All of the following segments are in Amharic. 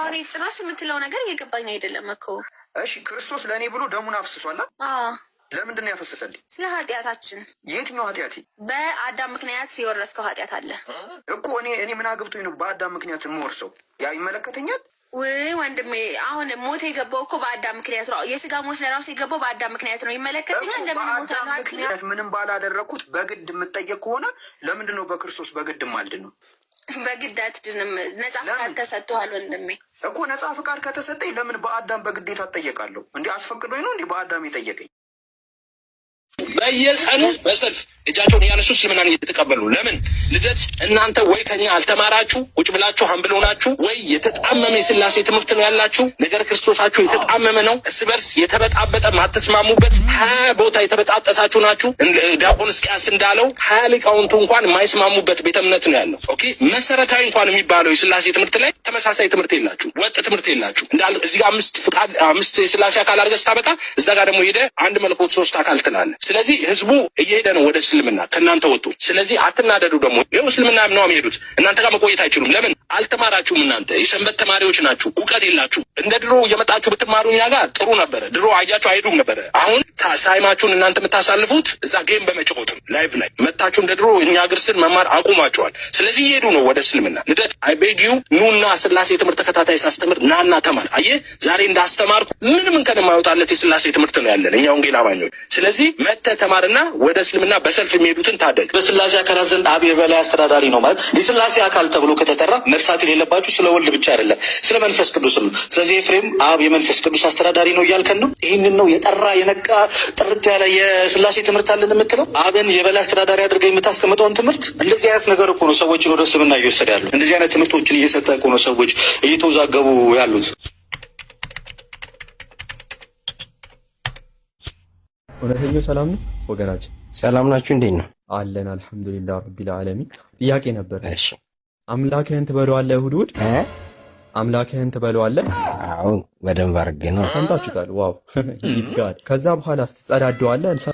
አሁን ጭራሽ የምትለው ነገር እየገባኝ አይደለም እኮ። እሺ ክርስቶስ ለእኔ ብሎ ደሙን አፍስሷል። ለምንድን ነው ያፈሰሰልኝ? ስለ ኃጢአታችን። የትኛው ኃጢአቴ? በአዳም ምክንያት የወረስከው ኃጢአት አለ እኮ። እኔ ምን አገብቶኝ ነው በአዳም ምክንያት የምወርሰው? ያ ይመለከተኛል? ውይ ወንድሜ፣ አሁን ሞት የገባው እኮ በአዳም ምክንያት ነው። የስጋ ሞት ለራሱ የገባው በአዳም ምክንያት ነው። ይመለከተኛል? እንደምንሞት ነው ምክንያት። ምንም ባላደረግኩት በግድ የምጠየቅ ከሆነ ለምንድን ነው በክርስቶስ በግድ ማልድ ነው? በግድ አትድንም። ነጻ ፍቃድ ተሰጥቷል ወንድሜ እኮ። ነጻ ፍቃድ ከተሰጠኝ ለምን በአዳም በግዴታ እጠየቃለሁ? እንዲህ አስፈቅዶኝ ነው እንዲህ በአዳም የጠየቀኝ? በየቀኑ በሰልፍ እጃቸውን እያነሱ እስልምናን እየተቀበሉ ለምን? ልደት እናንተ ወይ ከኛ አልተማራችሁ ቁጭ ብላችሁ ሀምብል ሆናችሁ፣ ወይ የተጣመመ የስላሴ ትምህርት ነው ያላችሁ። ነገር ክርስቶሳችሁ የተጣመመ ነው። እርስ በርስ የተበጣበጠ ማትስማሙበት 20 ቦታ የተበጣጠሳችሁ ናችሁ። ዲያቆን ሕዝቅያስ እንዳለው 20 ሊቃውንቱ እንኳን የማይስማሙበት ቤተ እምነት ነው ያለው። ኦኬ መሰረታዊ እንኳን የሚባለው የስላሴ ትምህርት ላይ ተመሳሳይ ትምህርት የላችሁ፣ ወጥ ትምህርት የላችሁ። እንዳለ እዚህ ጋር አምስት የስላሴ አካል አድርገህ ስታበቃ እዛ ጋር ደግሞ ሄደ አንድ መለኮት 3 አካል ትላለህ። ስለዚህ ህዝቡ እየሄደ ነው ወደ እስልምና ከእናንተ ወጡ። ስለዚህ አትናደዱ። ደግሞ ይኸው እስልምና ነው የሚሄዱት። እናንተ ጋር መቆየት አይችሉም። ለምን? አልተማራችሁም። እናንተ የሰንበት ተማሪዎች ናችሁ። እውቀት የላችሁ። እንደ ድሮ እየመጣችሁ ብትማሩ እኛ ጋር ጥሩ ነበረ። ድሮ አያችሁ አይሄዱም ነበረ። አሁን ሳይማችሁን እናንተ የምታሳልፉት እዛ ጌም በመጫወትም ላይቭ ላይ መታችሁ እንደ ድሮ እኛ እግር ስር መማር አቁማችኋል። ስለዚህ እየሄዱ ነው ወደ እስልምና። ልደት አይቤጊዩ ኑና ስላሴ ትምህርት ተከታታይ ሳስተምር ናና ተማር። አየህ ዛሬ እንዳስተማርኩ ምንም እንከን የማይወጣለት የስላሴ ትምህርት ነው ያለን እኛ ወንጌል አማኞች። ስለዚህ መተህ ተማርና ወደ እስልምና በሰልፍ የሚሄዱትን ታደግ። በስላሴ አካላት ዘንድ አብ የበላይ አስተዳዳሪ ነው ማለት የስላሴ አካል ተብሎ ከተጠራ መርሳት የሌለባችሁ ስለ ወልድ ብቻ አይደለም ስለ መንፈስ ቅዱስም ነው። ስለዚህ ኤፍሬም አብ የመንፈስ ቅዱስ አስተዳዳሪ ነው እያልከን ነው። ይህንን ነው የጠራ የነቃ ጥርት ያለ የስላሴ ትምህርት አለን የምትለው? አብን የበላይ አስተዳዳሪ አድርገህ የምታስቀምጠውን ትምህርት እንደዚህ አይነት ነገር እኮ ነው ሰዎችን ወደ እስልምና እየወሰደ ያለው። እንደዚህ አይነት ትምህርቶችን እየሰጠ እኮ ነው ሰዎች እየተወዛገቡ ያሉት። እውነተኛው ሰላም ነው ወገናችን። ሰላም ናችሁ? እንዴት ነው? አለን አልሐምዱሊላህ ረቢል ዓለሚን። ጥያቄ ነበር። እሺ አምላክህን ትበለዋለህ? እሑድ እሑድ አምላክህን ትበለዋለህ? አዎ በደንብ አድርጌ ነው። ሰምታችሁታል? ዋው ይትጋል። ከዛ በኋላ ስትጸዳደዋለህ?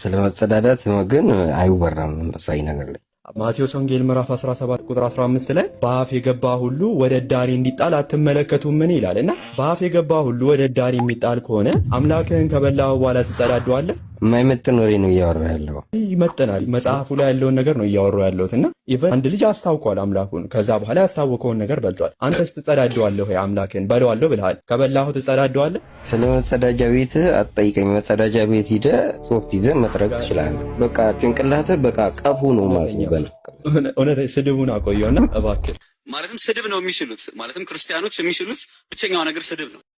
ስለ መጸዳዳት ግን አይወራም መንፈሳዊ ነገር ላይ። ማቴዎስ ወንጌል ምዕራፍ 17 ቁጥር 15 ላይ በአፍ የገባ ሁሉ ወደ እዳሪ እንዲጣል አትመለከቱም ምን ይላል? እና በአፍ የገባ ሁሉ ወደ እዳሪ የሚጣል ከሆነ አምላክህን ከበላህ በኋላ ትጸዳደዋለህ? የማይመጥን ወሬ ነው እያወራ ያለው። ይመጥናል። መጽሐፉ ላይ ያለውን ነገር ነው እያወሩ ያለሁት። እና ኢቨን አንድ ልጅ አስታውቋል አምላኩን። ከዛ በኋላ ያስታወቀውን ነገር በልቷል። አንተስ ትጸዳደዋለህ ወይ? አምላክህን በለዋለሁ ብለሃል። ከበላሁ ትጸዳደዋለህ? ስለ መጸዳጃ ቤት አትጠይቀኝ። መጸዳጃ ቤት ሂደህ ሶፍት ይዘህ መጥረግ ትችላለህ። በቃ ጭንቅላትህ በቃ ቀፉ ነው ማለት ነው። እውነት ስድቡን አቆየውና እባክህ። ማለትም ስድብ ነው የሚችሉት። ማለትም ክርስቲያኖች የሚችሉት ብቸኛው ነገር ስድብ ነው።